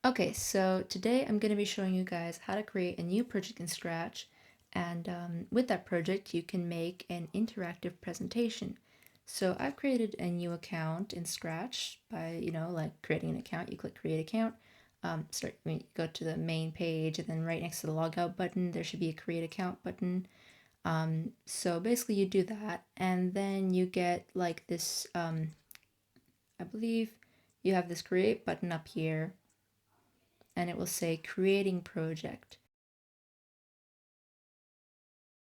Okay, so today I'm going to be showing you guys how to create a new project in Scratch. And with that project, you can make an interactive presentation. So I've created a new account in Scratch by, like creating an account. You click Create Account. You go to the main page, and then right next to the Logout button, there should be a Create Account button. So basically, you do that, and then you get like this. I believe you have this Create button up here, and it will say creating project.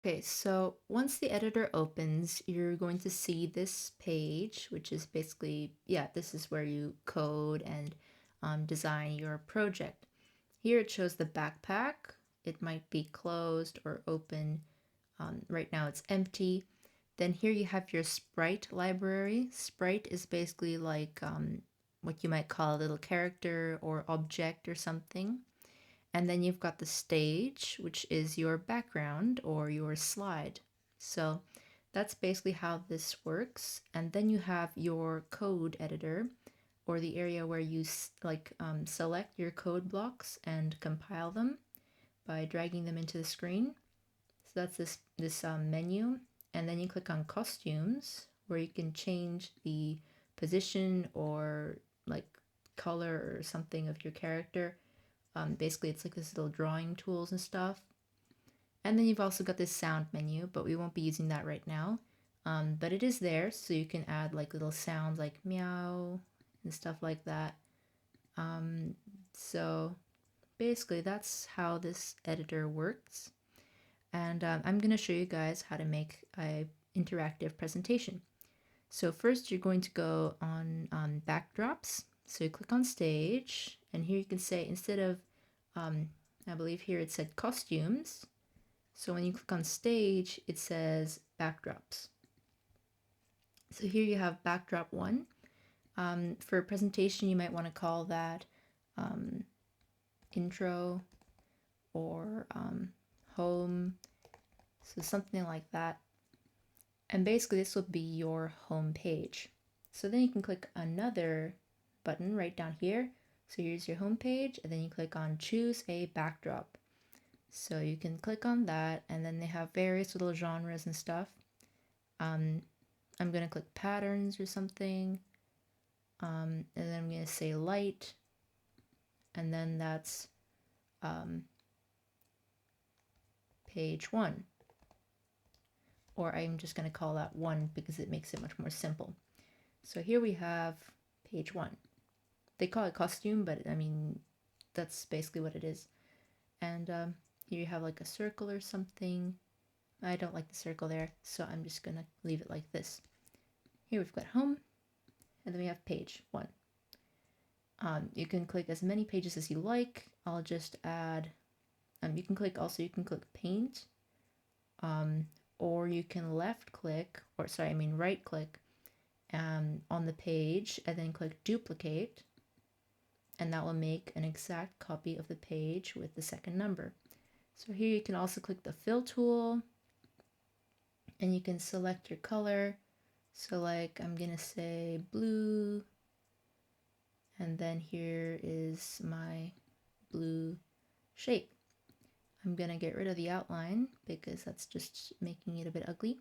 Okay, so once the editor opens, you're going to see this page, which is basically, yeah, this is where you code and design your project. Here it shows the backpack. It might be closed or open. Right now it's empty. Then here you have your sprite library. Sprite is basically like what you might call a little character or object or something. And then you've got the stage, which is your background or your slide. So that's basically how this works. And then you have your code editor, or the area where you select your code blocks and compile them by dragging them into the screen. So that's this menu. And then you click on costumes, where you can change the position or like color or something of your character. Basically, it's like this little drawing tools and stuff. And then you've also got this sound menu, but we won't be using that right now. But it is there, so you can add like little sounds like meow and stuff like that. Um, so basically, that's how this editor works. And I'm going to show you guys how to make a interactive presentation. So first, you're going to go on backdrops. So you click on stage, and here you can say instead of I believe here it said costumes. So when you click on stage, it says backdrops. So here you have backdrop 1. For a presentation, you might want to call that um, intro or home. So something like that. And basically this will be your home page. So then you can click another button right down here. So here's your home page, and then you click on choose a backdrop. So you can click on that, and then they have various little genres and stuff. I'm going to click patterns or something, and then I'm going to say light, and then that's page 1. Or I'm just going to call that 1 because it makes it much more simple. So here we have page 1. They call it costume, but I mean, that's basically what it is. And here you have like a circle or something. I don't like the circle there, so I'm just gonna leave it like this. Here we've got home, and then we have page 1. You can click as many pages as you like. I'll just add, you can click paint, or you can right click on the page and then click duplicate, and that will make an exact copy of the page with the second number. So here you can also click the fill tool, and you can select your color. So like I'm gonna say blue, and then here is my blue shape. I'm gonna get rid of the outline because that's just making it a bit ugly.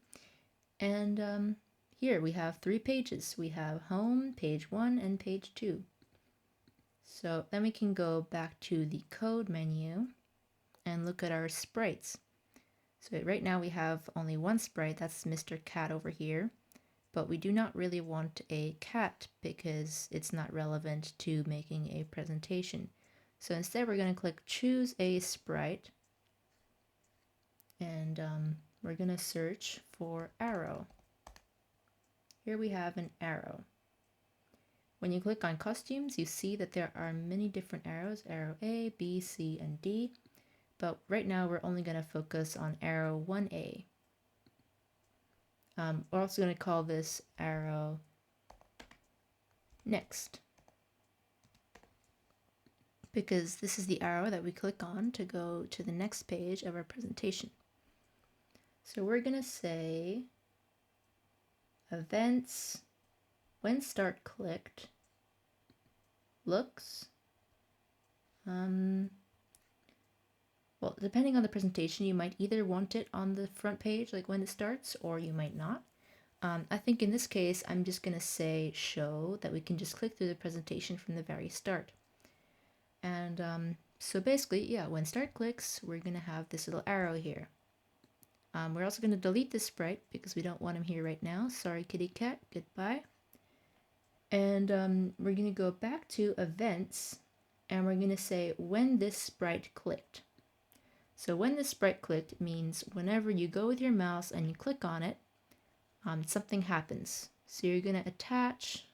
And here we have 3 pages. We have home, page 1, and page 2. So then we can go back to the code menu and look at our sprites. So right now we have only one sprite, that's Mr. Cat over here, but we do not really want a cat because it's not relevant to making a presentation. So instead we're going to click choose a sprite, and we're going to search for arrow. Here we have an arrow. When you click on costumes, you see that there are many different arrows, arrow A, B, C, and D, but right now we're only going to focus on arrow 1A. We're also going to call this arrow next, because this is the arrow that we click on to go to the next page of our presentation. So we're going to say events when start clicked looks Well, depending on the presentation, you might either want it on the front page, like when it starts, or you might not. I think in this case, I'm just going to say show that we can just click through the presentation from the very start. And so basically, yeah, when start clicks, we're going to have this little arrow here. We're also going to delete this sprite because we don't want him here right now. Sorry, kitty cat, goodbye. And we're going to go back to events, and we're going to say when this sprite clicked. So when this sprite clicked means whenever you go with your mouse and you click on it, something happens. So you're going to attach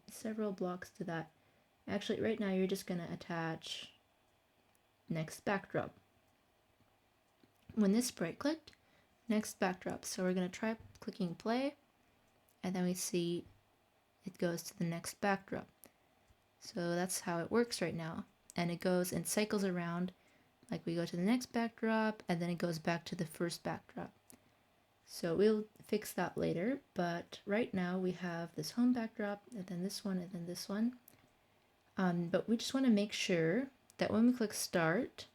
several blocks to that. Actually, right now you're just going to attach next backdrop. When this sprite clicked, next backdrop. So we're going to try clicking play, and then we see it goes to the next backdrop. So that's how it works right now. And it goes and cycles around, like we go to the next backdrop, and then it goes back to the first backdrop. So we'll fix that later, but right now we have this home backdrop, and then this one, and then this one. But we just want to make sure that when we click start,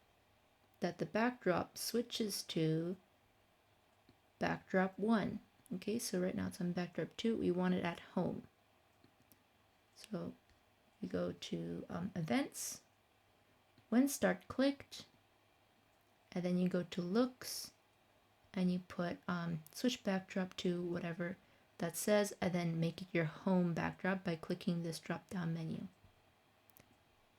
that the backdrop switches to backdrop 1. Okay, so right now it's on backdrop 2. We want it at home. So we go to events, when start clicked, and then you go to looks, and you put switch backdrop to whatever that says, and then make it your home backdrop by clicking this drop down menu.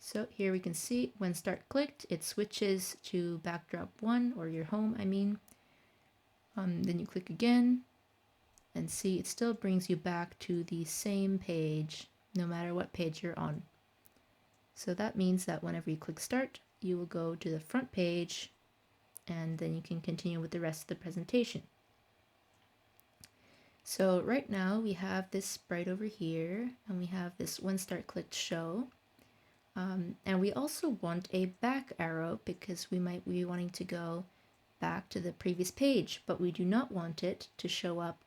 So here we can see when start clicked, it switches to backdrop 1, or your home, I mean. Then you click again, and see it still brings you back to the same page, no matter what page you're on. So that means that whenever you click start, you will go to the front page, and then you can continue with the rest of the presentation. So right now we have this sprite over here, and we have this when start clicked show. And we also want a back arrow because we might be wanting to go back to the previous page, but we do not want it to show up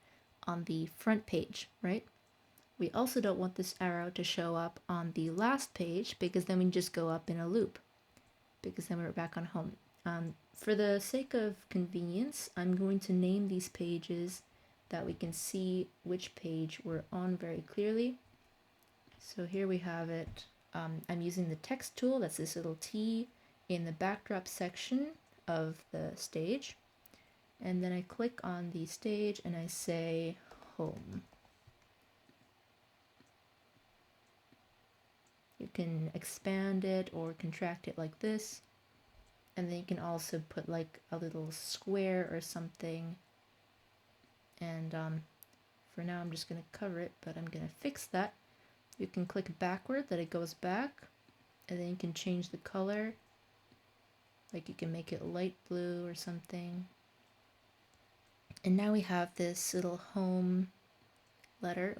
on the front page, right? We also don't want this arrow to show up on the last page because then we just go up in a loop, because then we're back on home. For the sake of convenience, I'm going to name these pages that we can see which page we're on very clearly. So here we have it. I'm using the text tool, that's this little T in the backdrop section of the stage. And then I click on the stage and I say home. You can expand it or contract it like this. And then you can also put like a little square or something. And for now I'm just going to cover it, but I'm going to fix that. You can click backward that it goes back, and then you can change the color. Like you can make it light blue or something. And now we have this little home letter,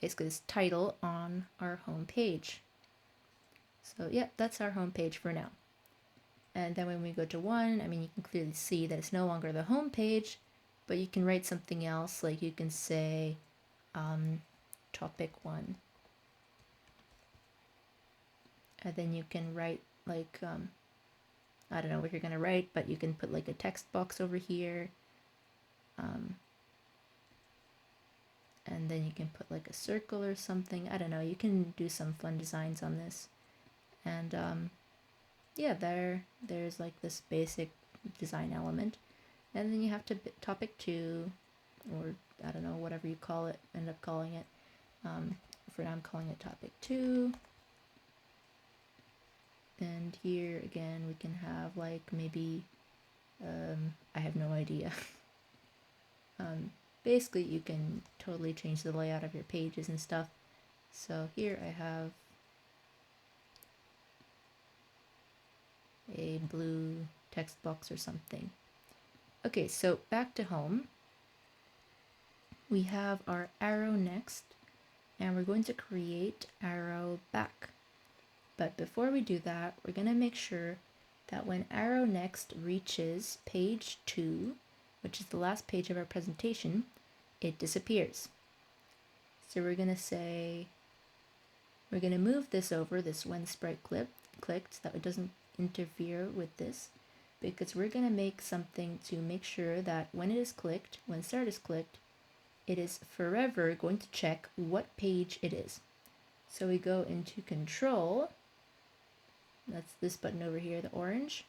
basically this title on our home page. So yeah, that's our home page for now. And then when we go to 1, I mean, you can clearly see that it's no longer the home page, but you can write something else, like you can say topic 1. And then you can write like, I don't know what you're going to write, but you can put like a text box over here. And then you can put like a circle or something. I don't know, you can do some fun designs on this. And yeah, there's like this basic design element. And then you have to topic 2, or I don't know, whatever you call it, end up calling it. For now I'm calling it topic 2. And here again we can have like maybe I have no idea. Basically you can totally change the layout of your pages and stuff. So here I have a blue text box or something. Okay, so back to home. We have our arrow next, and we're going to create arrow back. But before we do that, we're going to make sure that when arrow next reaches page 2, which is the last page of our presentation, it disappears. So we're going to say We're going to move this over, this when sprite clicked, so that it doesn't interfere with this, because we're going to make something to make sure that when it is clicked, when start is clicked, it is forever going to check what page it is. So we go into control, that's this button over here, the orange,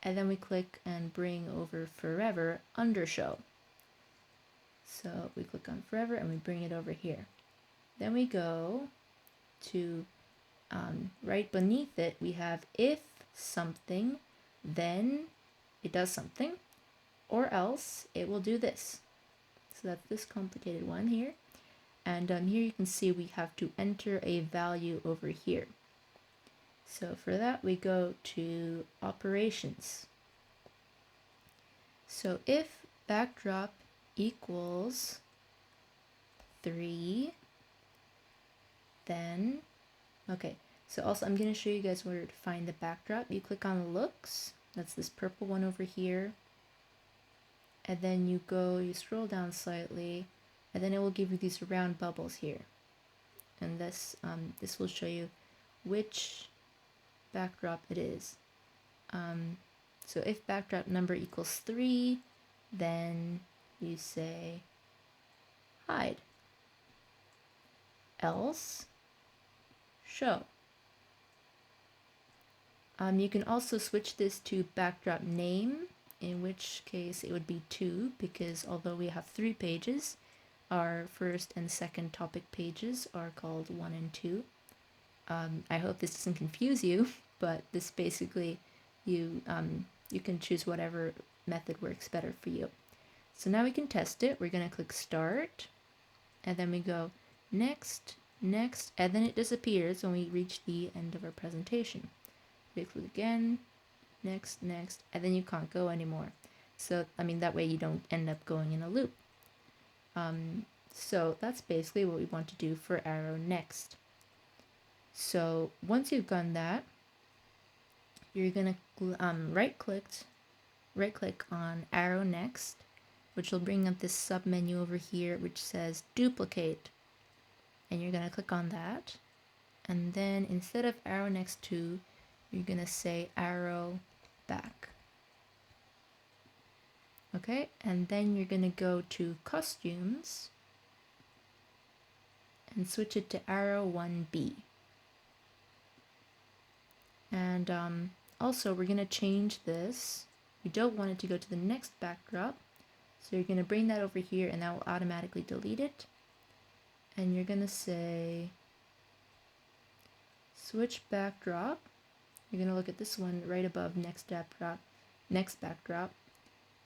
and then we click and bring over forever undershow. So we click on forever and we bring it over here. Then we go to right beneath it, we have if something, then it does something, or else it will do this. So that's this complicated one here. And here you can see we have to enter a value over here. So for that, we go to operations. So if backdrop equals 3, then, okay, so also I'm going to show you guys where to find the backdrop. You click on looks, that's this purple one over here, and then you scroll down slightly, and then it will give you these round bubbles here. And this will show you which backdrop it is. So if backdrop number equals 3, then you say hide. Else, show. You can also switch this to backdrop name, in which case it would be 2, because although we have 3 pages, our first and second topic pages are called 1 and 2. I hope this doesn't confuse you, but this basically, you can choose whatever method works better for you. So now we can test it. We're going to click start, and then we go next, next, and then it disappears when we reach the end of our presentation. We click again, next, next, and then you can't go anymore. So, I mean, that way you don't end up going in a loop. So that's basically what we want to do for arrow next. So once you've done that, you're gonna right click on arrow next, which will bring up this sub menu over here which says duplicate, and you're gonna click on that, and then instead of arrow next to, you're gonna say arrow back. Okay, and then you're gonna go to costumes and switch it to arrow 1B. And also we're gonna change this. We don't want it to go to the next backdrop, so you're gonna bring that over here and that will automatically delete it. And you're gonna say switch backdrop. You're gonna look at this one right above next backdrop.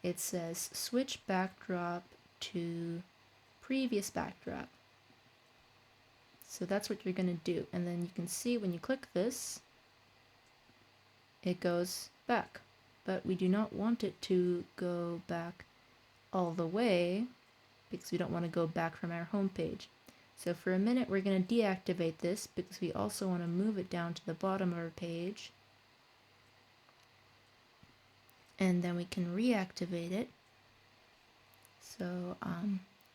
It says switch backdrop to previous backdrop. So that's what you're gonna do. And then you can see when you click this, it goes back. But we do not want it to go back all the way because we don't want to go back from our home page. So for a minute we're going to deactivate this because we also want to move it down to the bottom of our page. And then we can reactivate it. So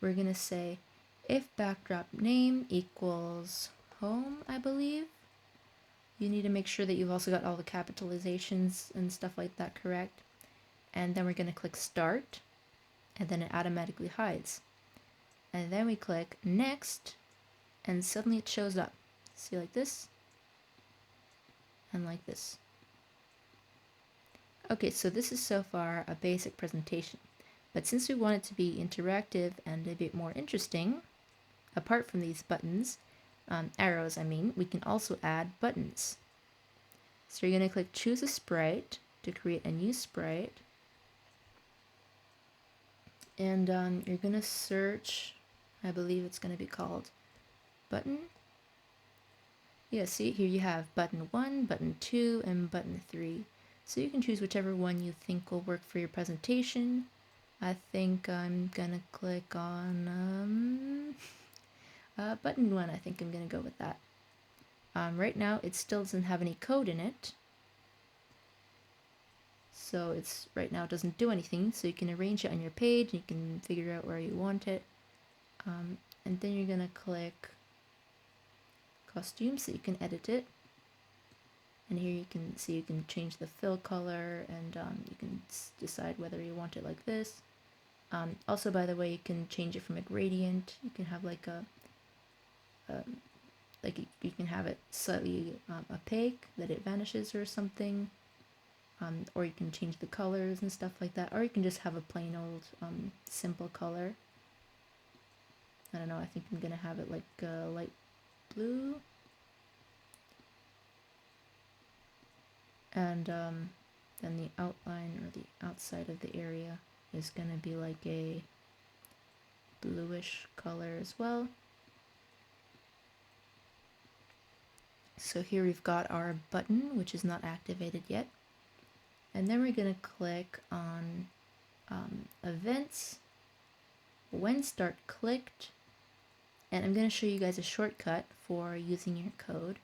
we're going to say if backdrop name equals home, I believe. You need to make sure that you've also got all the capitalizations and stuff like that correct. And then we're going to click start, and then it automatically hides. And then we click next, and suddenly it shows up. See, like this, and like this. Okay, so this is so far a basic presentation. But since we want it to be interactive and a bit more interesting, apart from these buttons, arrows I mean, we can also add buttons. So you're going to click choose a sprite to create a new sprite. And you're going to search, I believe it's going to be called button. Yeah, see here you have button 1, button 2, and button 3. So you can choose whichever one you think will work for your presentation. I think I'm going to click on button 1. I think I'm going to go with that. Right now it still doesn't have any code in it. So it's right now it doesn't do anything, so you can arrange it on your page, you can figure out where you want it. And then you're going to click costume, so you can edit it. And here you can see you can change the fill color, and you can decide whether you want it like this. Also, by the way, you can change it from a gradient. You can have like you can have it slightly opaque, that it vanishes or something. Or you can change the colors and stuff like that. Or you can just have a plain old simple color. I don't know, I think I'm gonna have it like light blue. And then the outline or the outside of the area is gonna be like a bluish color as well. So here we've got our button, which is not activated yet. And then we're gonna click on events, when start clicked, and I'm going to show you guys a shortcut for using your code.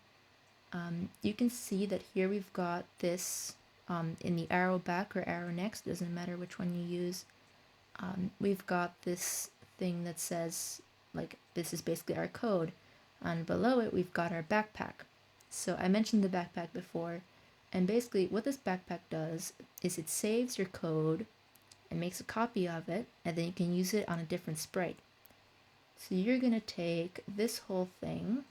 You can see that here we've got this in the arrow back or arrow next, doesn't matter which one you use. We've got this thing that says, like, this is basically our code. And below it, we've got our backpack. So I mentioned the backpack before, and basically what this backpack does is it saves your code and makes a copy of it, and then you can use it on a different sprite. So you're going to take this whole thing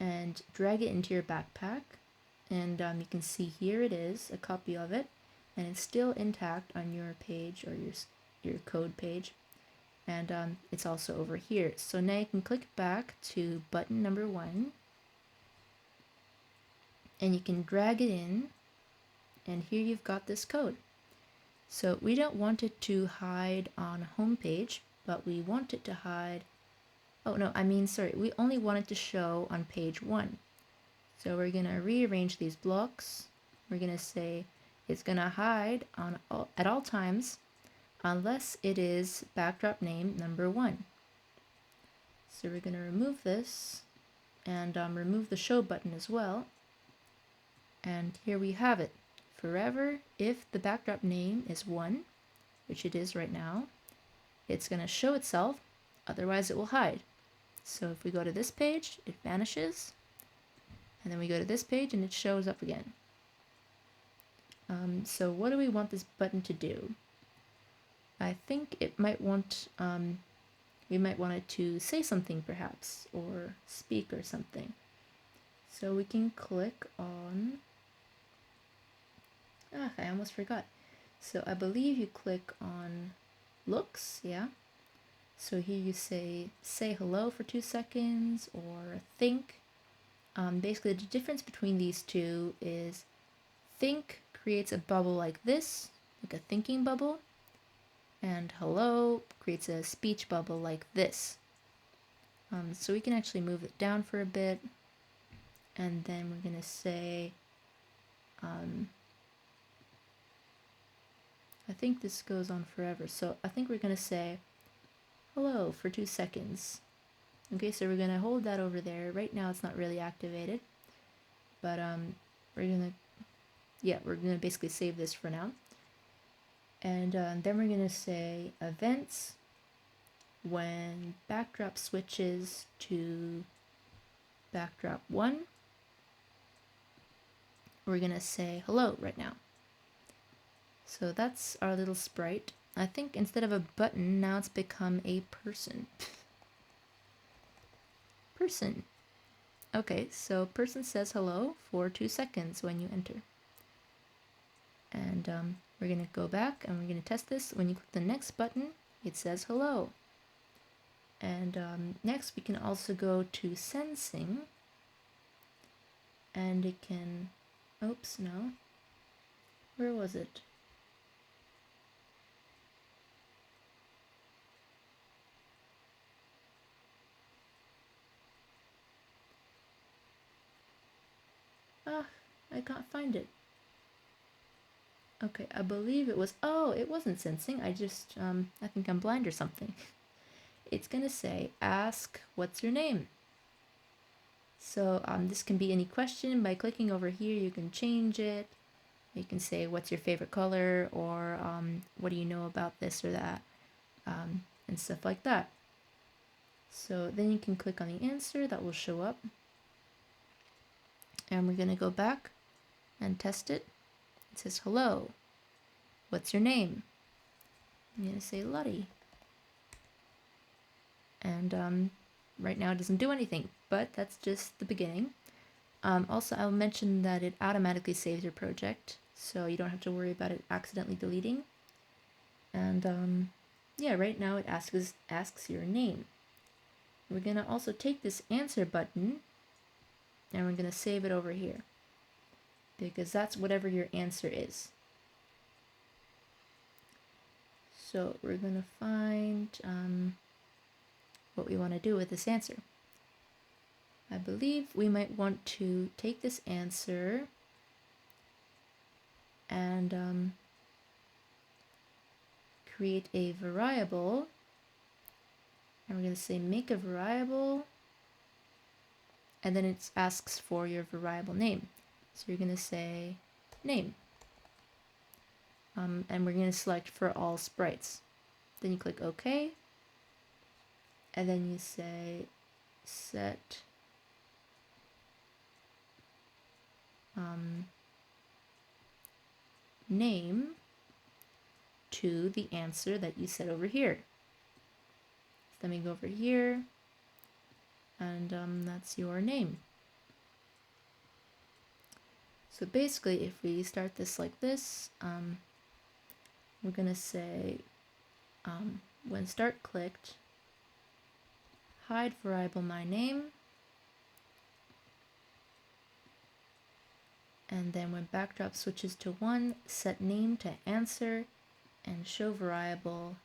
and drag it into your backpack, and you can see here it is, a copy of it, and it's still intact on your page or your code page, and it's also over here. So now you can click back to button number 1, and you can drag it in, and here you've got this code. So we don't want it to hide on home page, but we want it to hide, we only want it to show on page 1. So we're going to rearrange these blocks. We're going to say it's going to hide at all times unless it is backdrop name number 1. So we're going to remove this and remove the show button as well. And here we have it. Forever, if the backdrop name is 1, which it is right now, it's going to show itself, otherwise it will hide. So if we go to this page, it vanishes, and then we go to this page and it shows up again. So what do we want this button to do? I think it might want, we might want it to say something perhaps, or speak or something. So we can click on, I almost forgot. So I believe you click on looks, yeah. So here you say hello for 2 seconds, or think. Basically the difference between these two is think creates a bubble like this, like a thinking bubble, and hello creates a speech bubble like this. So we can actually move it down for a bit, and then we're going to say, I think this goes on forever, so I think we're going to say hello for 2 seconds. Okay, so we're going to hold that over there. Right now it's not really activated, but we're going to basically save this for now. And then we're going to say events when backdrop switches to backdrop 1. We're going to say hello right now. So that's our little sprite. I think instead of a button, now it's become a person. Person. Okay, so person says hello for 2 seconds when you enter. And we're going to go back and we're going to test this. When you click the next button, it says hello. And next we can also go to sensing. And it can, oops, no. Where was it? I can't find it. Okay, I believe it was, it wasn't sensing. I think I'm blind or something. It's gonna say, ask, what's your name? So this can be any question. By clicking over here, you can change it. You can say, what's your favorite color? Or what do you know about this or that? And stuff like that. So then you can click on the answer that will show up. And we're going to go back and test it. It says, hello, what's your name? I'm going to say Lottie. And right now it doesn't do anything, but that's just the beginning. Also, I'll mention that it automatically saves your project, so you don't have to worry about it accidentally deleting. And yeah, right now it asks your name. We're going to also take this answer button and we're going to save it over here, because that's whatever your answer is. So we're going to find what we want to do with this answer. I believe we might want to take this answer and create a variable. And we're going to say make a variable. And then it asks for your variable name. So you're going to say name. And we're going to select for all sprites. Then you click OK. And then you say set name to the answer that you set over here. Let me go over here, and that's your name. So basically, if we start this like this, we're gonna say when start clicked, hide variable my name, and then when backdrop switches to 1, set name to answer, and show variable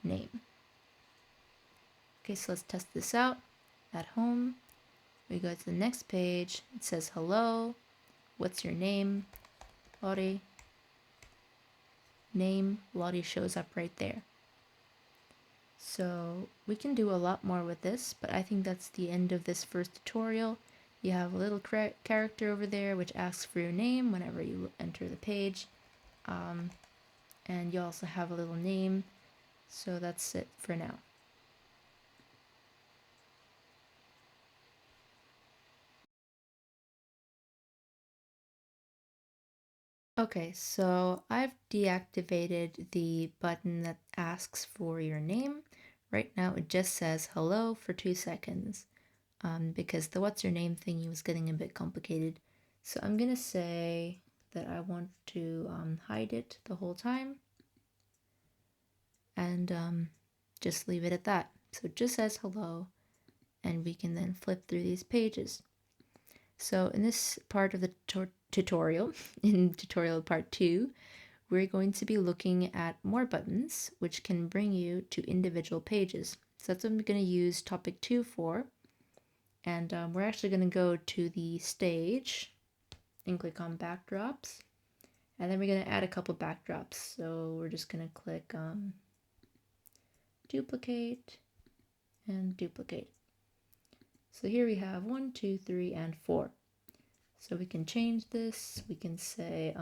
name. Okay, so let's test this out at home. We go to the next page. It says hello, what's your name? Lottie. Name, Lottie shows up right there. So we can do a lot more with this, but I think that's the end of this first tutorial. You have a little character over there which asks for your name whenever you enter the page. And you also have a little name. So that's it for now. Okay, so I've deactivated the button that asks for your name. Right now it just says hello for 2 seconds because the what's your name thingy was getting a bit complicated. So I'm gonna say that I want to hide it the whole time and just leave it at that. So it just says hello, and we can then flip through these pages. So in this part of the tutorial, in tutorial part 2, we're going to be looking at more buttons, which can bring you to individual pages. So that's what I'm going to use topic 2 for. And we're actually going to go to the stage and click on backdrops. And then we're going to add a couple backdrops. So we're just going to click duplicate and duplicate. So here we have 1, 2, 3, and 4. So we can change this. We can say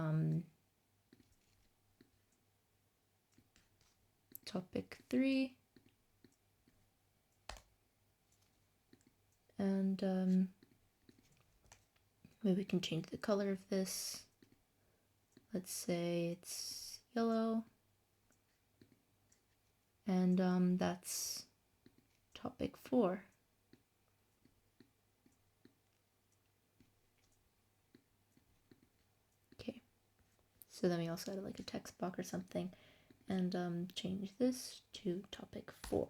topic 3. And maybe we can change the color of this. Let's say it's yellow. And that's topic 4. Okay. So then we also add like a text box or something, and change this to topic 4.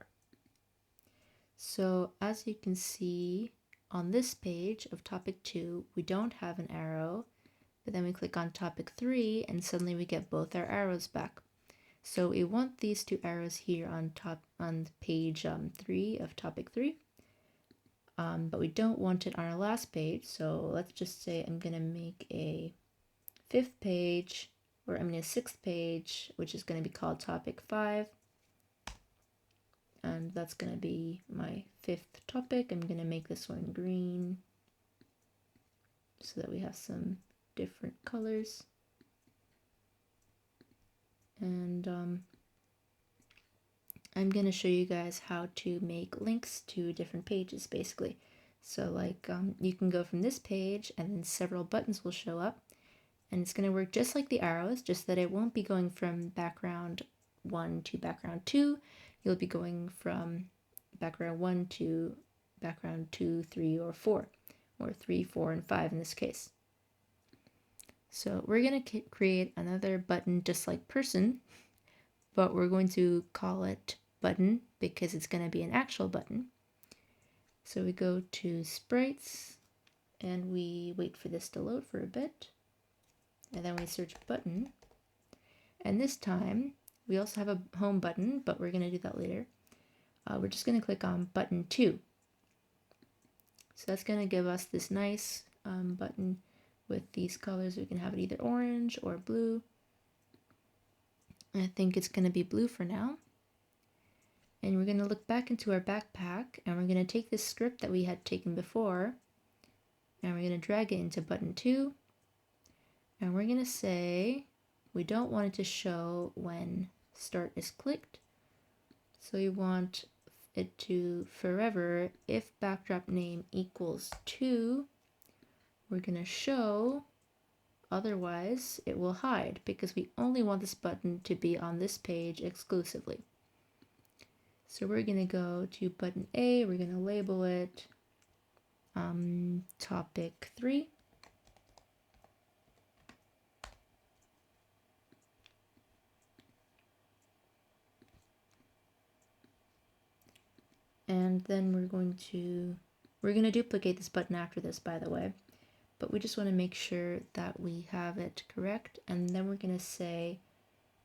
So as you can see on this page of topic 2, we don't have an arrow, but then we click on topic 3 and suddenly we get both our arrows back. So we want these 2 arrows here on page 3 of topic 3, but we don't want it on our last page. So let's just say I'm gonna make a 5th page, or I mean a 6th page, which is going to be called topic 5, and that's going to be my 5th topic. I'm going to make this one green so that we have some different colors. And I'm going to show you guys how to make links to different pages basically. So like you can go from this page and then several buttons will show up, and it's going to work just like the arrows, just that it won't be going from background 1 to background 2. You'll be going from background 1 to background 2, 3, or 4, or 3, 4, and 5 in this case. So we're going to create another button just like person, but we're going to call it button because it's going to be an actual button. So we go to sprites and we wait for this to load for a bit, and then we search button, and this time we also have a home button, but we're going to do that later. We're just going to click on button 2. So that's going to give us this nice button with these colors. We can have it either orange or blue. I think it's going to be blue for now. And we're going to look back into our backpack, and we're going to take this script that we had taken before, and we're going to drag it into button 2, and we're going to say we don't want it to show when start is clicked, so we want it to forever, if backdrop name equals 2, we're going to show, otherwise it will hide, because we only want this button to be on this page exclusively. So we're going to go to button A, we're going to label it topic 3. And then we're going to duplicate this button after this, by the way, but we just want to make sure that we have it correct. And then we're going to say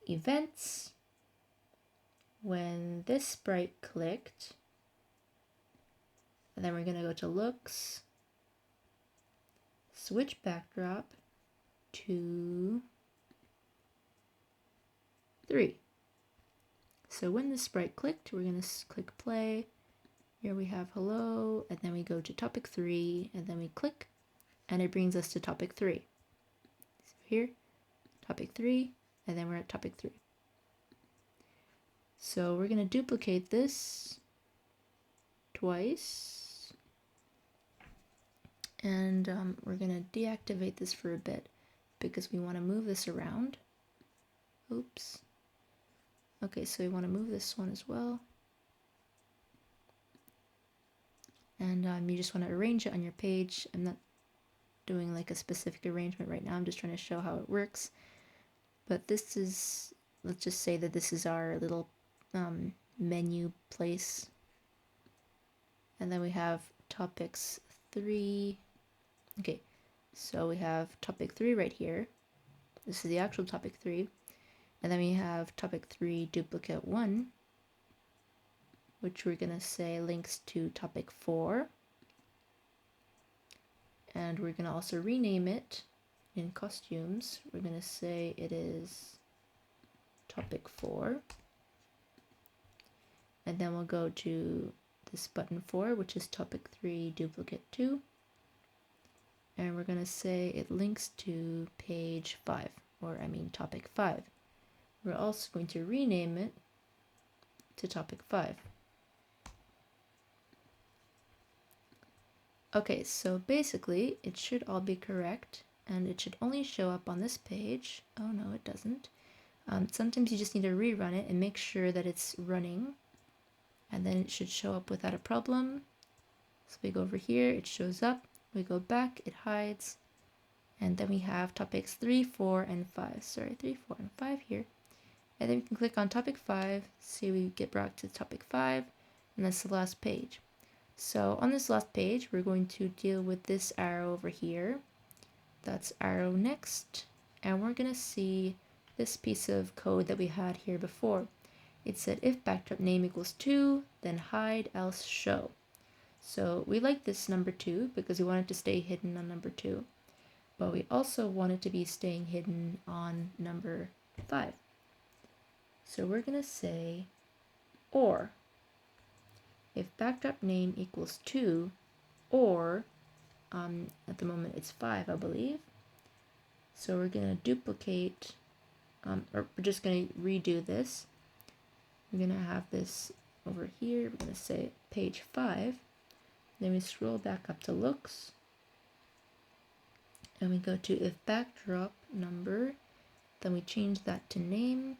events when this sprite clicked, and then we're going to go to looks, switch backdrop to 3. So when the sprite clicked, we're going to click play. Here we have hello, and then we go to topic 3, and then we click, and it brings us to topic 3. So here, topic 3, and then we're at topic 3. So we're going to duplicate this twice, and we're going to deactivate this for a bit because we want to move this around. Oops. Okay, so we want to move this one as well. And you just want to arrange it on your page. I'm not doing like a specific arrangement right now, I'm just trying to show how it works. But this is, let's just say that this is our little menu place. And then we have topics 3. Okay, so we have topic 3 right here. This is the actual topic 3. And then we have topic 3 duplicate 1, which we're going to say links to topic 4. And we're going to also rename it in costumes. We're going to say it is topic 4. And then we'll go to this button 4, which is topic 3 duplicate 2. And we're going to say it links to page 5, or I mean topic 5. We're also going to rename it to topic 5. Okay, so basically it should all be correct, and it should only show up on this page. Oh no, it doesn't. Sometimes you just need to rerun it and make sure that it's running, and then it should show up without a problem. So we go over here, it shows up, we go back, it hides, and then we have topics 3, 4, and 5. Sorry, 3, 4, and 5 here. And then we can click on topic 5, see we get brought to topic 5, and that's the last page. So on this last page, we're going to deal with this arrow over here. That's arrow next, and we're going to see this piece of code that we had here before. It said if backdrop name equals 2, then hide, else show. So we like this number 2 because we want it to stay hidden on number 2, but we also want it to be staying hidden on number 5. So we're going to say or. If backdrop name equals 2, or at the moment it's 5, I believe. So we're going to duplicate, or we're just going to redo this. we're going to have this over here. We're going to say page 5. Then we scroll back up to looks. And we go to if backdrop number. Then we change that to name.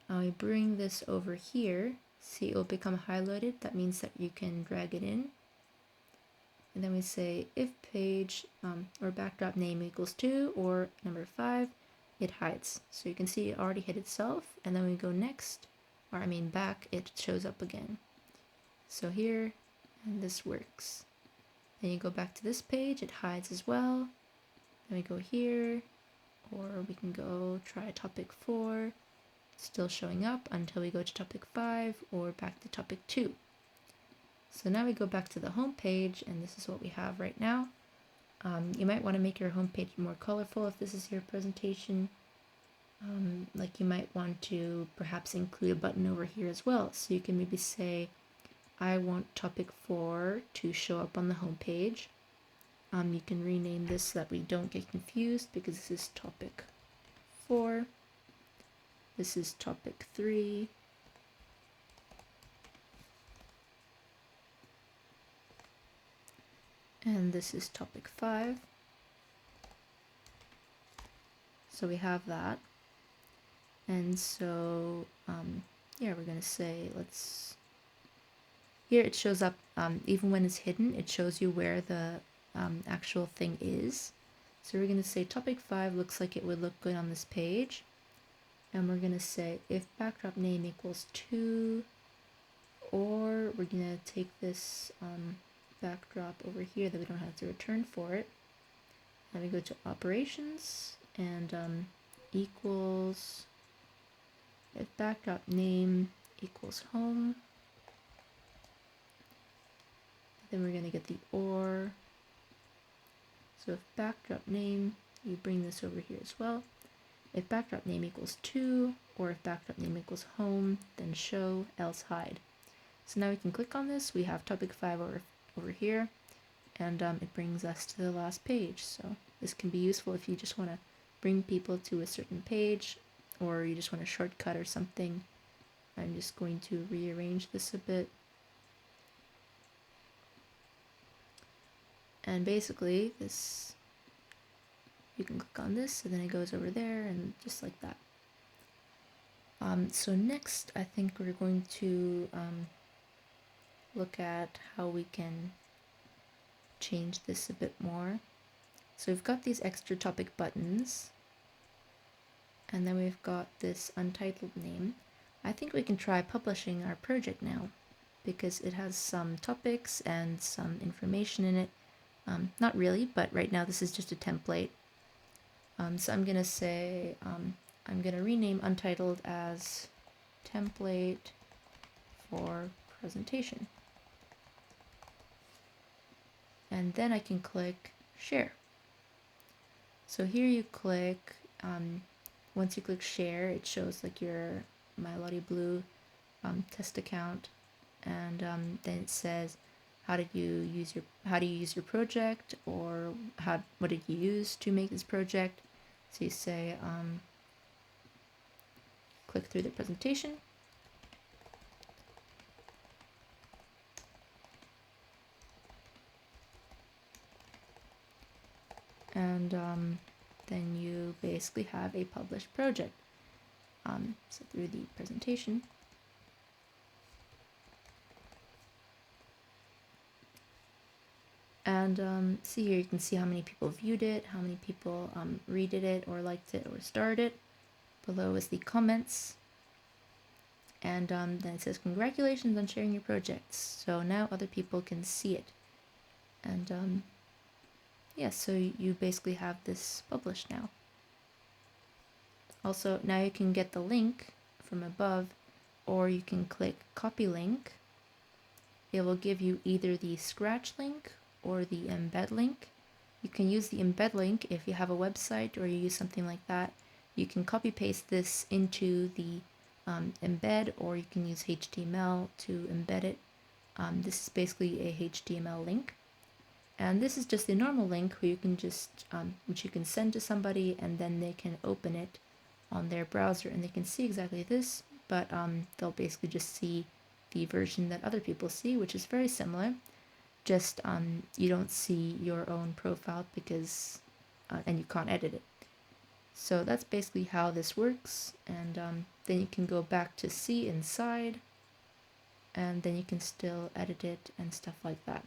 And we bring this over here. See, it will become highlighted. That means that you can drag it in. And then we say if page or backdrop name equals 2 or number 5, it hides. So you can see it already hid itself. And then we go next, or I mean back, it shows up again. So here, and this works. Then you go back to this page, it hides as well. Then we go here, or we can go try topic 4, still showing up until we go to topic 5 or back to topic 2. So now we go back to the home page, and this is what we have right now. You might want to make your home page more colorful if this is your presentation. Like you might want to perhaps include a button over here as well. So you can maybe say, I want topic 4 to show up on the home page. You can rename this so that we don't get confused, because this is topic 4. This is topic 3. And this is topic 5. So we have that. And so, yeah, we're going to say, here it shows up, even when it's hidden, it shows you where the actual thing is. So we're going to say topic 5 looks like it would look good on this page. And we're going to say if backdrop name equals 2, or we're going to take this backdrop over here that we don't have to return for it. Then we go to operations and equals if backdrop name equals home. Then we're going to get the or. So if backdrop name, you bring this over here as well. If backdrop name equals 2, or if backdrop name equals home, then show, else hide. So now we can click on this. We have topic 5 over here, and it brings us to the last page. So this can be useful if you just want to bring people to a certain page, or you just want a shortcut or something. I'm just going to rearrange this a bit. And basically this, you can click on this and then it goes over there, and just like that. So next I think we're going to look at how we can change this a bit more. So we've got these extra topic buttons, and then we've got this untitled name. I think we can try publishing our project now, because it has some topics and some information in it. Not really, but right now this is just a template. So I'm going to say, I'm going to rename untitled as template for presentation. And then I can click share. So here you click, once you click share, it shows like your My Blue test account, and then it says how do you use your project, or what did you use to make this project. So you say click through the presentation, and then you basically have a published project. So through the presentation, and see here, you can see how many people viewed it, how many people read it or liked it or starred it. Below is the comments, and then it says congratulations on sharing your projects. So now other people can see it, and yeah, so you basically have this published now. Also, now you can get the link from above, or you can click copy link. It will give you either the Scratch link or the embed link. You can use the embed link if you have a website or you use something like that. You can copy paste this into the embed, or you can use HTML to embed it. This is basically a HTML link. And this is just a normal link where you can just, which you can send to somebody, and then they can open it on their browser and they can see exactly this, but they'll basically just see the version that other people see, which is very similar. Just you don't see your own profile because and you can't edit it. So that's basically how this works, and then you can go back to see inside, and then you can still edit it and stuff like that.